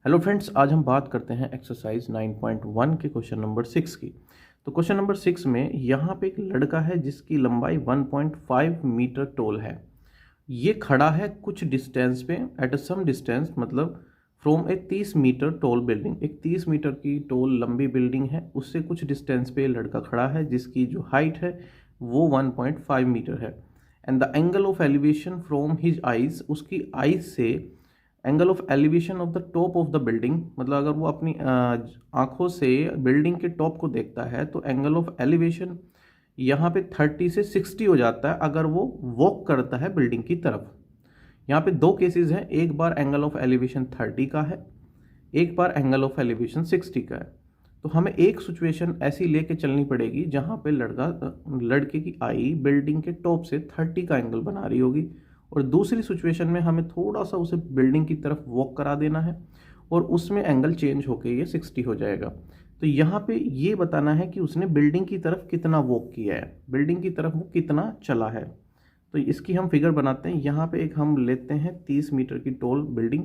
Hello friends, आज हम बात करते हैं एक्सरसाइज 9.1 के क्वेश्चन नंबर 6 की। तो क्वेश्चन नंबर 6 में यहाँ पे एक लड़का है जिसकी लंबाई 1.5 मीटर टोल है। ये खड़ा है कुछ डिस्टेंस पे, एट अ सम डिस्टेंस, मतलब from a 30 meter tall building. एक 30 मीटर की टोल लंबी बिल्डिंग है, उससे कुछ डिस्टेंस पे लड़का खड़ा है जिसकी जो हाइट है वो 1.5 मीटर है। And the angle of elevation from his eyes, उसकी आइज से angle of elevation of the top of the building, मतलब अगर वो अपनी आंखों से बिल्डिंग के टॉप को देखता है तो एंगल ऑफ एलिवेशन यहाँ पे 30 से 60 हो जाता है अगर वो वॉक करता है बिल्डिंग की तरफ। यहाँ पे दो केसेस हैं, एक बार एंगल ऑफ एलिवेशन 30 का है, एक बार एंगल ऑफ एलिवेशन 60 का है। तो हमें एक सिचुएशन ऐसी लेके चलनी पड़ेगी जहाँ पे लड़के की आई बिल्डिंग के टॉप से 30 का एंगल बना रही होगी, और दूसरी सिचुएशन में हमें थोड़ा सा उसे बिल्डिंग की तरफ वॉक करा देना है और उसमें एंगल चेंज होकर ये 60 हो जाएगा। तो यहाँ पे ये बताना है कि उसने बिल्डिंग की तरफ कितना वॉक किया है, बिल्डिंग की तरफ वो कितना चला है। तो इसकी हम फिगर बनाते हैं। यहाँ पे एक हम लेते हैं 30 मीटर की टोल बिल्डिंग।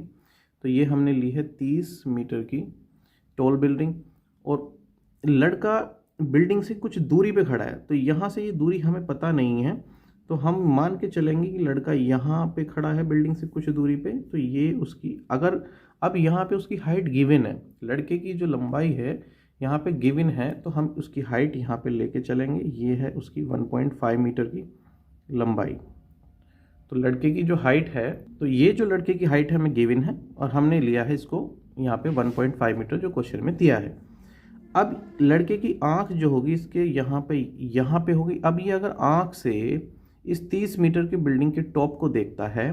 तो ये हमने ली है 30 मीटर की टोल बिल्डिंग, और लड़का बिल्डिंग से कुछ दूरी पे खड़ा है। तो यहाँ से ये दूरी हमें पता नहीं है, तो हम मान के चलेंगे कि लड़का यहाँ पे खड़ा है बिल्डिंग से कुछ दूरी पे। तो ये उसकी, अगर अब यहाँ पे उसकी हाइट गिवन है, लड़के की जो लंबाई है यहाँ पे गिवन है, तो हम उसकी हाइट यहाँ पे लेके चलेंगे। ये है उसकी 1.5 मीटर की लंबाई। तो लड़के की जो हाइट है, तो ये जो लड़के की हाइट है हमें गिवन है और हमने लिया है इसको यहाँ पे 1.5 मीटर जो क्वेश्चन में दिया है। अब लड़के की आंख जो होगी इसके यहाँ पे होगी। अब ये अगर आंख से इस 30 मीटर की बिल्डिंग के टॉप को देखता है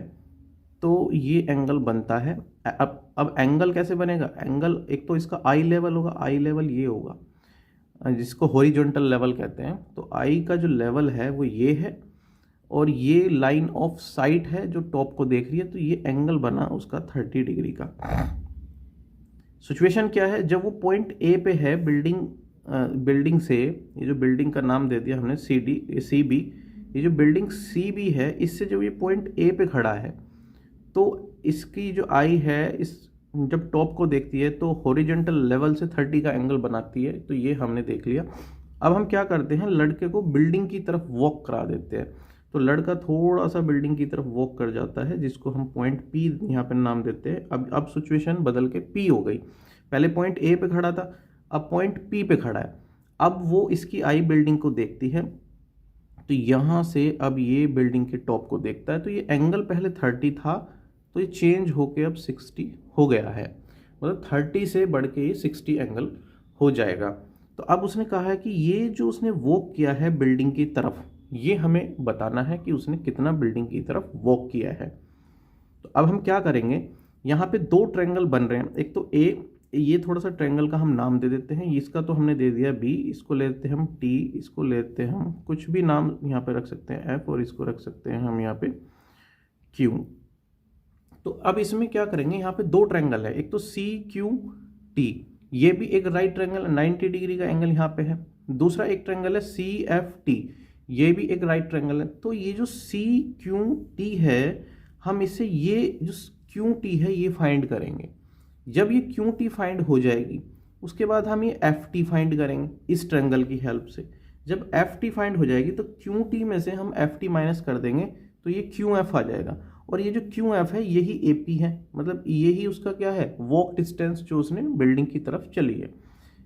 तो ये एंगल बनता है। अब एंगल कैसे बनेगा? एंगल एक तो इसका आई लेवल होगा, आई लेवल ये होगा जिसको हॉरिजॉन्टल लेवल कहते हैं। तो आई का जो लेवल है वो ये है, और ये लाइन ऑफ साइट है जो टॉप को देख रही है। तो ये एंगल बना उसका 30 डिग्री का। सिचुएशन क्या है? जब वो पॉइंट ए पे है बिल्डिंग से, ये जो बिल्डिंग का नाम दे दिया हमने सी बी, ये जो बिल्डिंग सी बी है, इससे जब ये पॉइंट ए पे खड़ा है तो इसकी जो आई है इस जब टॉप को देखती है तो हॉरिजॉन्टल लेवल से 30 का एंगल बनाती है। तो ये हमने देख लिया। अब हम क्या करते हैं, लड़के को बिल्डिंग की तरफ वॉक करा देते हैं। तो लड़का थोड़ा सा बिल्डिंग की तरफ वॉक कर जाता है, जिसको हम पॉइंट पी यहाँ पे नाम देते हैं। अब सिचुएशन बदल के पी हो गई। पहले पॉइंट ए पे खड़ा था, अब पॉइंट पी पे खड़ा है। अब वो इसकी आई बिल्डिंग को देखती है, तो यहाँ से अब ये बिल्डिंग के टॉप को देखता है। तो ये एंगल पहले 30 था, तो ये चेंज होके अब 60 हो गया है, मतलब 30 से बढ़ के ये 60 एंगल हो जाएगा। तो अब उसने कहा है कि ये जो उसने वॉक किया है बिल्डिंग की तरफ, ये हमें बताना है कि उसने कितना बिल्डिंग की तरफ वॉक किया है। तो अब हम क्या करेंगे, यहाँ पे दो ट्रायंगल बन रहे हैं। एक तो ये थोड़ा सा ट्रायंगल का हम नाम दे देते हैं। इसका तो हमने दे दिया बी, इसको लेते हैं हम टी, इसको लेते हैं हम कुछ भी नाम यहाँ पे रख सकते हैं एफ, और इसको रख सकते हैं हम यहाँ पे क्यू। तो अब इसमें क्या करेंगे, यहाँ पे दो ट्रायंगल है, एक तो सी क्यू टी, ये भी एक राइट ट्रायंगल 90 डिग्री का एंगल यहाँ पे है। दूसरा एक ट्रायंगल है सी एफ टी, ये भी एक राइट ट्रायंगल है। तो ये जो सी क्यू टी है, हम इससे ये जो क्यू टी है ये फाइंड करेंगे। जब ये क्यू टी फाइंड हो जाएगी उसके बाद हम ये एफ टी फाइंड करेंगे इस ट्रायंगल की हेल्प से। जब एफ टी फाइंड हो जाएगी तो क्यू टी में से हम एफ टी माइनस कर देंगे, तो ये क्यू एफ आ जाएगा। और ये जो क्यू एफ है यही ए पी है, मतलब यही उसका क्या है, वॉक डिस्टेंस जो उसने बिल्डिंग की तरफ चली है।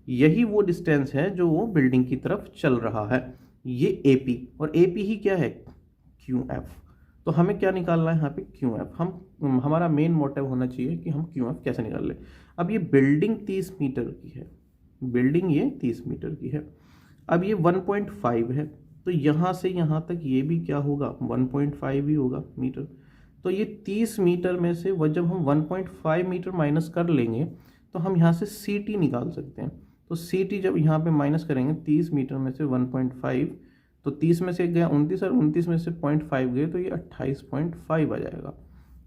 यही वो डिस्टेंस है जो वो बिल्डिंग की तरफ चल रहा है, ये ए पी। और ए पी ही क्या है, क्यू एफ। तो हमें क्या निकालना है यहाँ पे, क्यू एफ। हमारा मेन मोटिव होना चाहिए कि हम क्यू एफ कैसे निकाल लें। अब ये बिल्डिंग 30 मीटर की है, बिल्डिंग ये 30 मीटर की है। अब ये 1.5 है, तो यहाँ से यहाँ तक ये भी क्या होगा, 1.5 ही होगा मीटर। तो ये 30 मीटर में से वह जब हम 1.5 मीटर माइनस कर लेंगे तो हम यहाँ से सी टी निकाल सकते हैं। तो सी टी जब यहाँ पे माइनस करेंगे 30 मीटर में से 1.5, तो 30 में से गया 29 और 29 में से 0.5 गए, तो ये 28.5 आ जाएगा।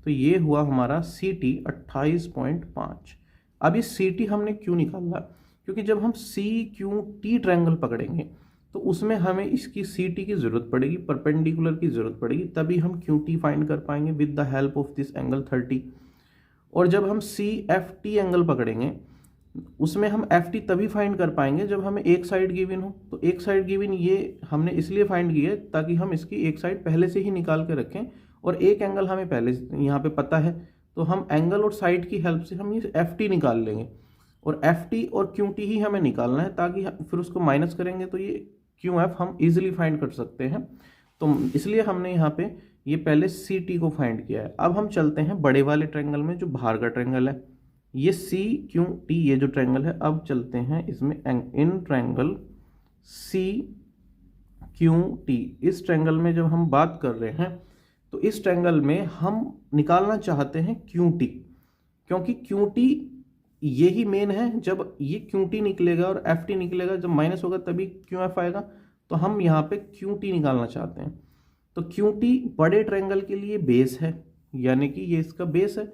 तो ये हुआ हमारा सी टी 28.5। अब ये सी टी हमने क्यों निकाला, क्योंकि जब हम सी क्यू टी ट्रायंगल पकड़ेंगे तो उसमें हमें इसकी सी टी की ज़रूरत पड़ेगी, परपेंडिकुलर की ज़रूरत पड़ेगी, तभी हम क्यू टी फाइंड कर पाएंगे with the help of this angle 30। और जब हम सी एफ टी एंगल पकड़ेंगे उसमें हम एफ टी तभी फाइंड कर पाएंगे जब हमें एक साइड गिवन हो। तो एक साइड गिवन ये हमने इसलिए फाइंड की है ताकि हम इसकी एक साइड पहले से ही निकाल के रखें, और एक एंगल हमें पहले यहाँ पे पता है, तो हम एंगल और साइड की हेल्प से हम ये एफ टी निकाल लेंगे, और एफ टी और क्यू टी ही हमें निकालना है, ताकि फिर उसको माइनस करेंगे तो ये क्यू एफ हम इजीली फाइंड कर सकते हैं। तो इसलिए हमने यहाँ पे ये पहले सी टी को फाइंड किया है। अब हम चलते हैं बड़े वाले ट्रायंगल में जो बाहर का ट्रायंगल है, ये सी क्यू टी ये जो ट्रायंगल है। अब चलते हैं इसमें इन ट्रायंगल सी क्यू टी, इस ट्रायंगल में जब हम बात कर रहे हैं तो इस ट्रायंगल में हम निकालना चाहते हैं क्यू टी, क्योंकि क्यू टी यही मेन है। जब ये क्यू टी निकलेगा और एफ टी निकलेगा, जब माइनस होगा तभी क्यू एफ आएगा, तो हम यहाँ पे क्यू टी निकालना चाहते हैं। तो क्यू टी बड़े ट्रायंगल के लिए बेस है, यानी कि ये इसका बेस है,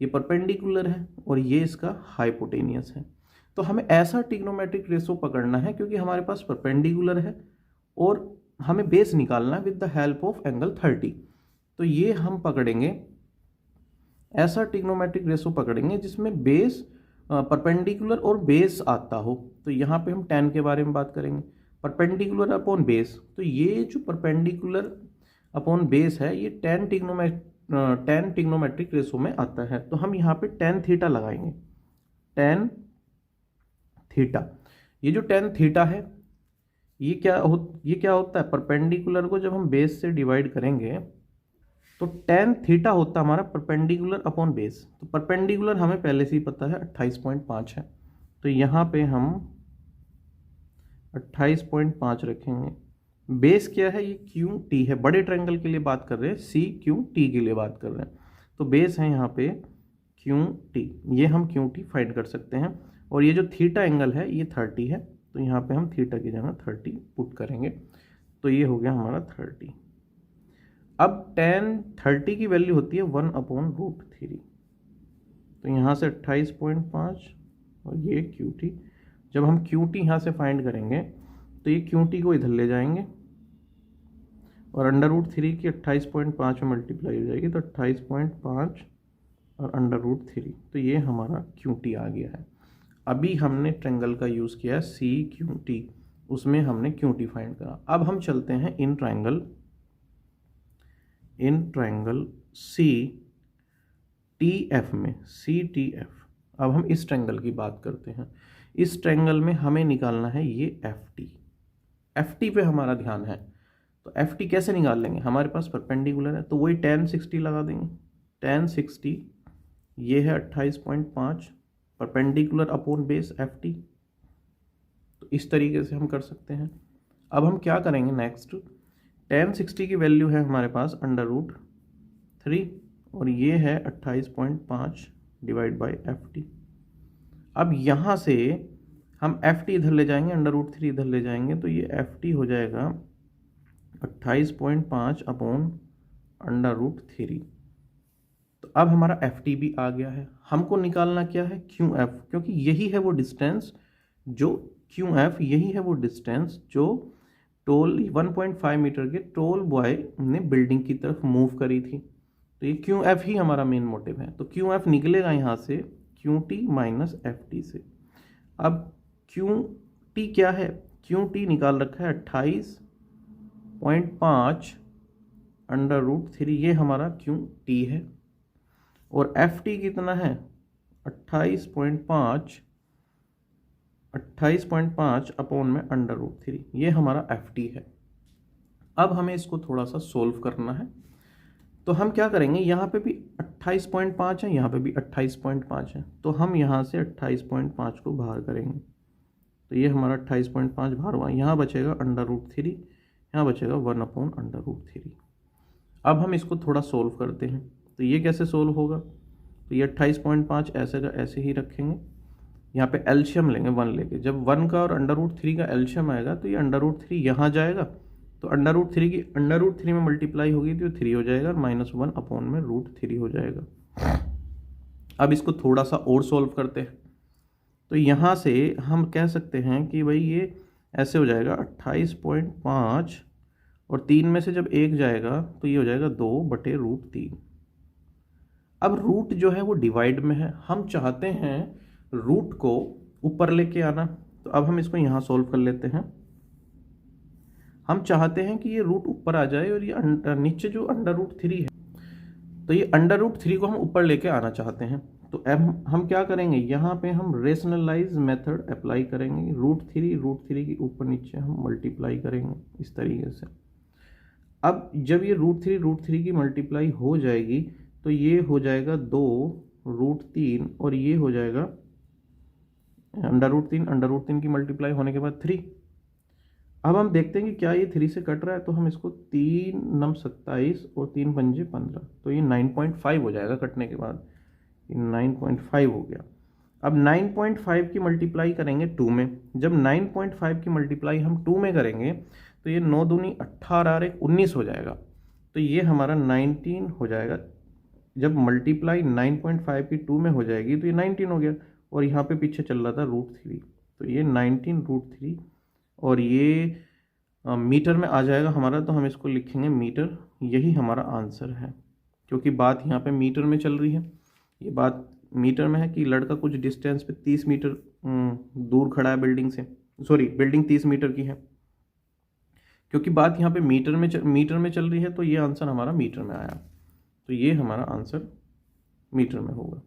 ये परपेंडिकुलर है और ये इसका हाइपोटेनियस है। तो हमें ऐसा ट्रिग्नोमेट्रिक रेशो पकड़ना है क्योंकि हमारे पास परपेंडिकुलर है और हमें बेस निकालना है with the help of angle 30। तो ये हम पकड़ेंगे, ऐसा ट्रिग्नोमेट्रिक रेशो पकड़ेंगे जिसमें बेस परपेंडिकुलर और बेस आता हो। तो यहाँ पे हम tan के बारे में बात करेंगे, परपेंडिकुलर अपॉन बेस। तो ये जो परपेंडिकुलर अपॉन बेस है ये tan ट्रिग्नोमेट्रिक रेशो में आता है। तो हम यहाँ पे tan थीटा लगाएंगे, tan थीटा। ये जो tan थीटा है ये क्या होता है, परपेंडिकुलर को जब हम बेस से डिवाइड करेंगे तो tan थीटा होता है हमारा परपेंडिकुलर अपॉन बेस। तो परपेंडिकुलर हमें पहले से ही पता है 28.5 है, तो यहाँ पे हम 28.5 रखेंगे। बेस क्या है, ये क्यू टी है, बड़े ट्रायंगल के लिए बात कर रहे हैं, सी क्यू टी के लिए बात कर रहे हैं। तो बेस है यहाँ पे क्यू टी, ये हम क्यू टी फाइंड कर सकते हैं। और ये जो थीटा एंगल है ये 30 है, तो यहाँ पे हम थीटा की जगह 30 पुट करेंगे, तो ये हो गया हमारा 30। अब tan 30 की वैल्यू होती है 1/√3। तो यहाँ से 28.5 और ये क्यू टी। जब हम क्यू टी यहाँ से फाइंड करेंगे तो ये क्यू टी को इधर ले जाएंगे और √3 की 28.5 में मल्टीप्लाई हो जाएगी, तो 28.5 और √3, तो ये हमारा क्यू टी आ गया है। अभी हमने ट्रायंगल का यूज़ किया है सी क्यू टी, उसमें हमने क्यू टी फाइंड करा। अब हम चलते हैं इन ट्रायंगल सी टी एफ में, सी टी एफ। अब हम इस ट्रायंगल की बात करते हैं। इस ट्रायंगल में हमें निकालना है ये एफ टी पे हमारा ध्यान है। तो एफ टी कैसे निकाल लेंगे, हमारे पास परपेंडिकुलर है तो वही tan 60 लगा देंगे। tan 60 ये है 28.5 perpendicular upon base F T. तो इस तरीके से हम कर सकते हैं। अब हम क्या करेंगे नेक्स्ट, tan 60 की वैल्यू है हमारे पास √3 और ये है 28.5 डिवाइड बाई एफ टी। अब यहाँ से हम एफ टी इधर ले जाएंगे, √3 इधर ले जाएंगे, तो ये एफ टी हो जाएगा 28.5 अपॉन √3। तो अब हमारा एफ टी भी आ गया है। हमको निकालना क्या है, क्यू एफ, क्योंकि यही है वो डिस्टेंस जो क्यू एफ, यही है वो डिस्टेंस जो टोल 1.5 मीटर के टोल बॉय ने बिल्डिंग की तरफ मूव करी थी। तो ये क्यू एफ ही हमारा मेन मोटिव है। तो क्यू एफ निकलेगा यहाँ से Q T minus F T से। अब क्यू टी क्या है, क्यू टी निकाल रखा है 28.5 √3, ये हमारा क्यू टी है। और एफ टी कितना है 28.5 अपॉन में √3, ये हमारा एफ टी है। अब हमें इसको थोड़ा सा सोल्व करना है। तो हम क्या करेंगे, यहाँ पे भी 28.5 है, यहाँ पे भी 28.5 है, तो हम यहाँ से 28.5 को बाहर करेंगे। तो ये हमारा 28.5 बाहर हुआ, यहाँ बचेगा √3, यहाँ बचेगा 1/√3। अब हम इसको थोड़ा सोल्व करते हैं। तो ये कैसे सोल्व होगा, तो ये 28.5 ऐसे का ऐसे ही रखेंगे, यहाँ पे एलशियम लेंगे 1 लेके। जब 1 का और √3 का एलशियम आएगा तो ये √3 यहाँ जाएगा, तो √3 की √3 में मल्टीप्लाई होगी तो 3 हो जाएगा और -1 अपॉन में √3 हो जाएगा। अब इसको थोड़ा सा और सोल्व करते हैं। तो यहाँ से हम कह सकते हैं कि भाई ये ऐसे हो जाएगा 28.5 और 3 में से जब 1 जाएगा तो ये हो जाएगा 2/√3। अब रूट जो है वो डिवाइड में है, हम चाहते हैं रूट को ऊपर लेके आना, तो अब हम इसको यहाँ सॉल्व कर लेते हैं। हम चाहते हैं कि ये रूट ऊपर आ जाए और ये नीचे जो अंडर रूट 3 है, तो ये अंडर रूट 3 को हम ऊपर लेके आना चाहते हैं। तो अब हम क्या करेंगे, यहाँ पे हम रेशनलाइज मेथड अप्लाई करेंगे। रूट थ्री की ऊपर नीचे हम मल्टीप्लाई करेंगे इस तरीके से। अब जब ये रूट थ्री की मल्टीप्लाई हो जाएगी तो ये हो जाएगा 2√3 और ये हो जाएगा अंडर रूट 3 की मल्टीप्लाई होने के बाद 3। अब हम देखते हैं कि क्या ये 3 से कट रहा है, तो हम इसको 3 9 27 और 3 पंजे 15, तो ये 9.5 हो जाएगा कटने के बाद, ये 9.5 हो गया। अब 9.5 की मल्टीप्लाई करेंगे 2 में। जब 9.5 की मल्टीप्लाई हम 2 में करेंगे तो ये 9 दूनी 18 और 1 19 हो जाएगा, तो ये हमारा 19 हो जाएगा। जब मल्टीप्लाई 9.5 की 2 में हो जाएगी तो ये 19 हो गया, और यहाँ पे पीछे चल रहा था रूट 3, तो ये 19√3 और ये मीटर में आ जाएगा हमारा, तो हम इसको लिखेंगे मीटर। यही हमारा आंसर है, क्योंकि बात यहाँ पे मीटर में चल रही है। ये बात मीटर में है कि लड़का कुछ डिस्टेंस पे 30 मीटर दूर खड़ा है बिल्डिंग से, सॉरी बिल्डिंग 30 मीटर की है। क्योंकि बात यहाँ पे मीटर में चल रही है, तो ये आंसर हमारा मीटर में आया, तो ये हमारा आंसर मीटर में होगा।